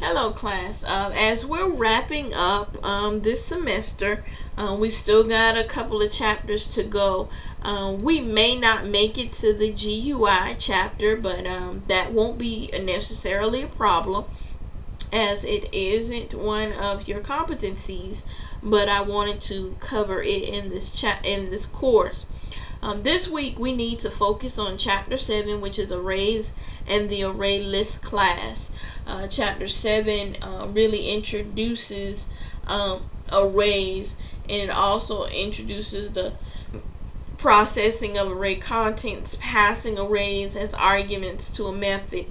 Hello class. As we're wrapping up this semester, we still got a couple of chapters to go. We may not make it to the GUI chapter, but that won't be necessarily a problem as it isn't one of your competencies, but I wanted to cover it in this course. This week we need to focus on chapter 7, which is arrays and the array list class. Chapter 7 really introduces arrays, and it also introduces the processing of array contents, passing arrays as arguments to a method,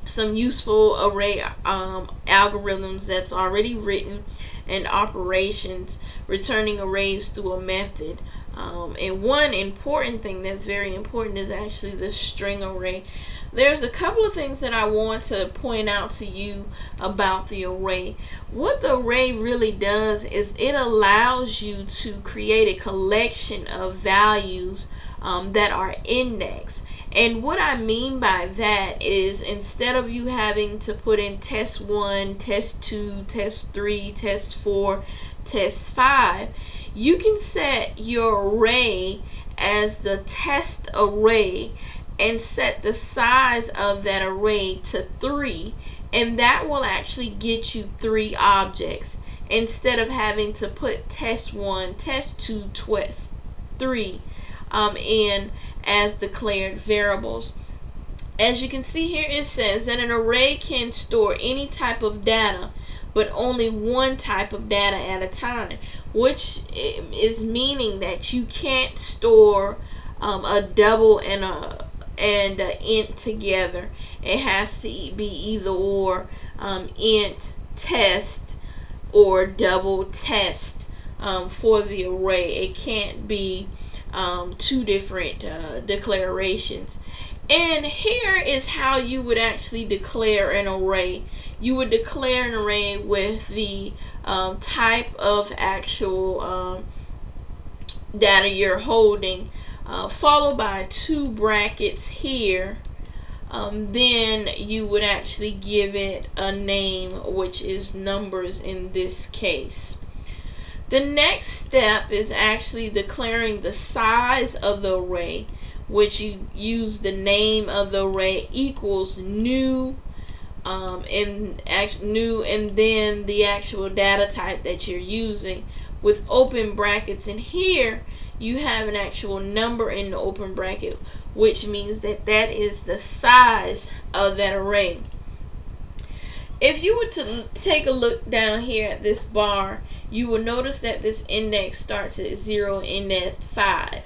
some useful array algorithms that's already written, and operations, returning arrays through a method. And one important thing that's very important is actually the string array. There's a couple of things that I want to point out to you about the array. What the array really does is it allows you to create a collection of values that are indexed. And what I mean by that is, instead of you having to put in test 1, test 2, test 3, test 4, test 5, you can set your array as the test array and set the size of that array to 3, and that will actually get you 3 objects instead of having to put test 1, test 2, test 3 in as declared variables. As you can see here, it says that an array can store any type of data, but only one type of data at a time, which is meaning that you can't store a double and a int together. It has to be either or, int test or double test for the array. It can't be two different declarations. And here is how you would actually declare an array. You would declare an array with the type of actual data you're holding, followed by 2 brackets here. Then you would actually give it a name, which is numbers in this case. The next step is actually declaring the size of the array, which you use the name of the array equals new, and then the actual data type that you're using with open brackets. And here you have an actual number in the open bracket, which means that that is the size of that array. If you were to take a look down here at this bar, you will notice that this index starts at 0 and at 5.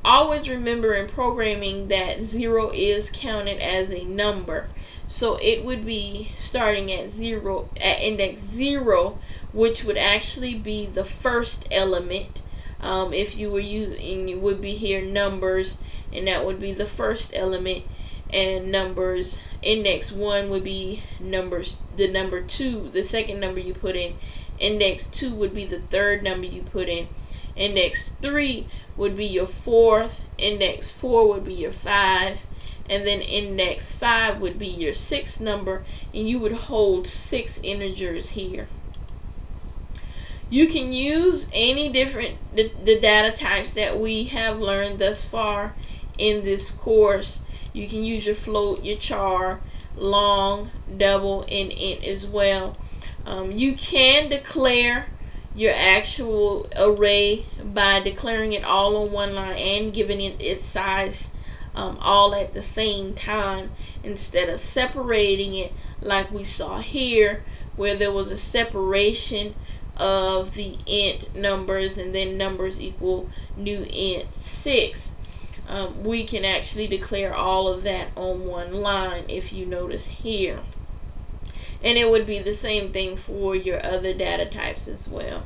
Always remember in programming that 0 is counted as a number. So it would be starting at index 0, which would actually be the first element. If you were using, it would be here numbers, and that would be the first element. And numbers, index 1 would be numbers, the number 2, the second number you put in. Index 2 would be the third number you put in. Index 3 would be your fourth. Index 4 would be your 5. And then index 5 would be your 6th number, and you would hold 6 integers here. You can use any different the data types that we have learned thus far in this course. You can use your float, your char, long, double, and int as well. You can declare your actual array by declaring it all on one line and giving it its size all at the same time, instead of separating it like we saw here, where there was a separation of the int numbers and then numbers equal new int 6. We can actually declare all of that on one line, if you notice here. And it would be the same thing for your other data types as well.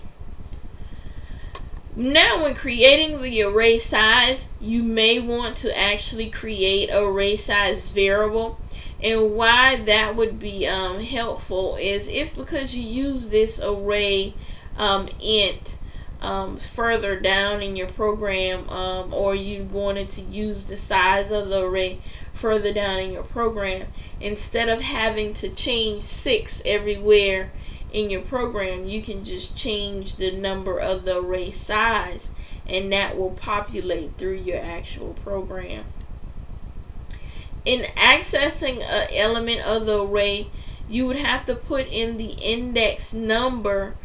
Now, when creating the array size, you may want to actually create an array size variable. And why that would be helpful is because you use this array int further down in your program, or you wanted to use the size of the array further down in your program, instead of having to change 6 everywhere in your program, you can just change the number of the array size, and that will populate through your actual program. In accessing an element of the array, you would have to put in the index number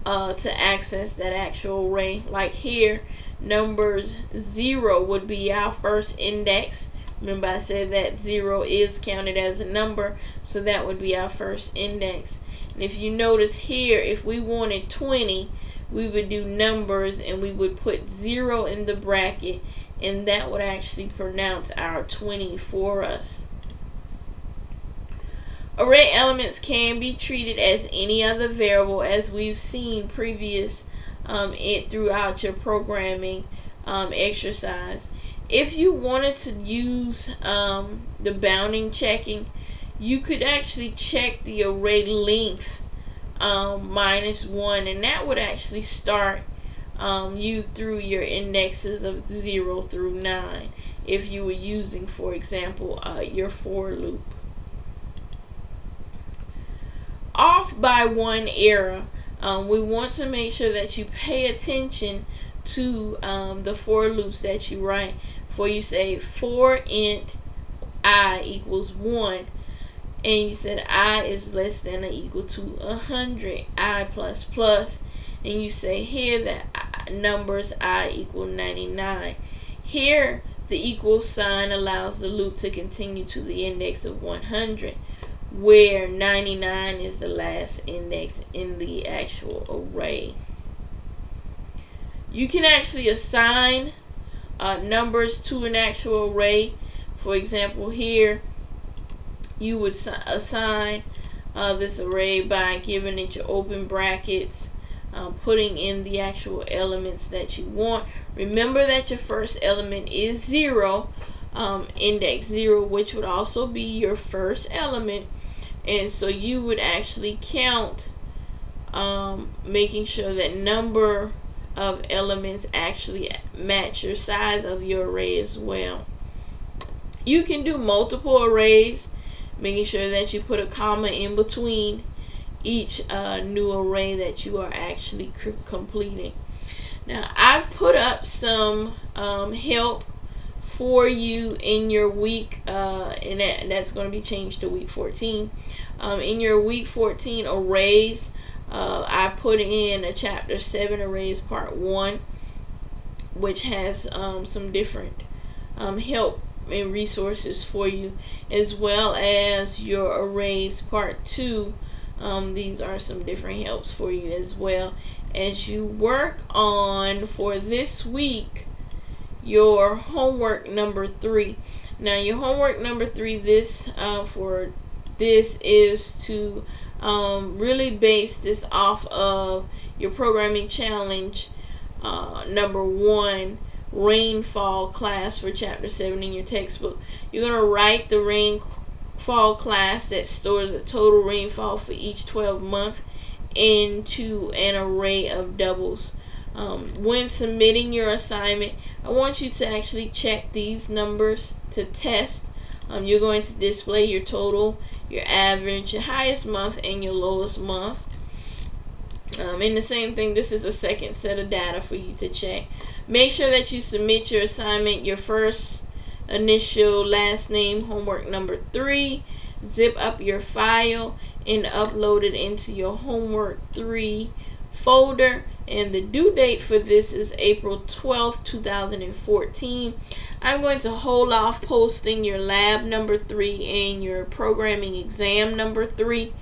to access that actual array. Like here, numbers 0 would be our first index. Remember I said that 0 is counted as a number, so that would be our first index. And if you notice here, if we wanted 20, we would do numbers and we would put 0 in the bracket, and that would actually pronounce our 20 for us. Array elements can be treated as any other variable, as we've seen previous throughout your programming exercise. If you wanted to use the bounding checking, you could actually check the array length -1, and that would actually start you through your indexes of 0 through 9 if you were using, for example, your for loop. Off by 1 error, we want to make sure that you pay attention to the for loops that you write. For you say for int I equals 1, and you said I is less than or equal to 100, I plus plus, and you say here that numbers I equal 99. Here the equal sign allows the loop to continue to the index of 100, where 99 is the last index in the actual array. You can actually assign numbers to an actual array. For example, here you would assign this array by giving it your open brackets, putting in the actual elements that you want. Remember that your first element is 0, index 0, which would also be your first element. And so you would actually count, making sure that number of elements actually match your size of your array as well. You can do multiple arrays, making sure that you put a comma in between each new array that you are actually completing. Now I've put up some help for you in your week, and that's going to be changed to week 14. In your week 14 arrays, I put in a chapter 7 arrays part 1, which has some different help and resources for you, as well as your arrays part 2. These are some different helps for you as well as you work on, for this week, your homework number 3. Now your homework number 3, this is to really base this off of your programming challenge number 1 rainfall class for chapter 7 in your textbook. You're going to write the rainfall class that stores the total rainfall for each 12 months into an array of doubles. When submitting your assignment, I want you to actually check these numbers to test. You're going to display your total, your average, your highest month, and your lowest month. And the same thing, this is a second set of data for you to check. Make sure that you submit your assignment, your first initial last name, homework number 3. Zip up your file and upload it into your homework 3 folder. And the due date for this is April 12th, 2014. I'm going to hold off posting your lab number 3 and your programming exam number 3.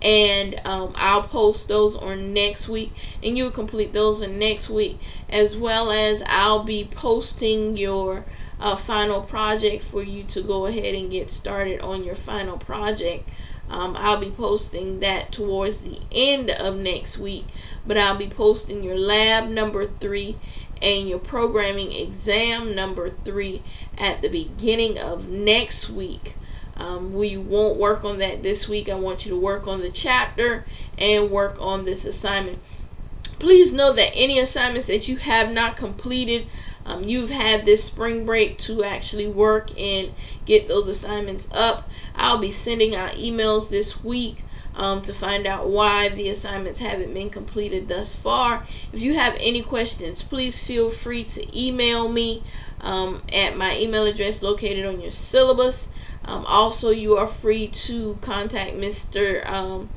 And I'll post those on next week, and you'll complete those on next week, as well as I'll be posting your final project for you to go ahead and get started on your final project. I'll be posting that towards the end of next week, but I'll be posting your lab number 3 and your programming exam number 3 at the beginning of next week. We won't work on that this week. I want you to work on the chapter and work on this assignment. Please know that any assignments that you have not completed, you've had this spring break to actually work and get those assignments up. I'll be sending out emails this week to find out why the assignments haven't been completed thus far. If you have any questions, please feel free to email me at my email address located on your syllabus. Also, you are free to contact Mr.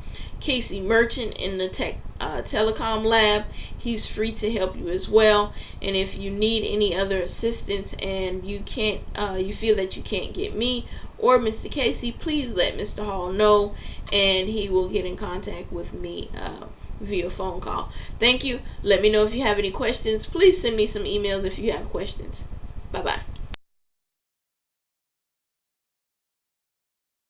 Casey Merchant in the telecom lab. He's free to help you as well. And if you need any other assistance and you feel that you can't get me or Mr. Casey, please let Mr. Hall know, and he will get in contact with me via phone call. Thank you. Let me know if you have any questions. Please send me some emails if you have questions. Bye bye.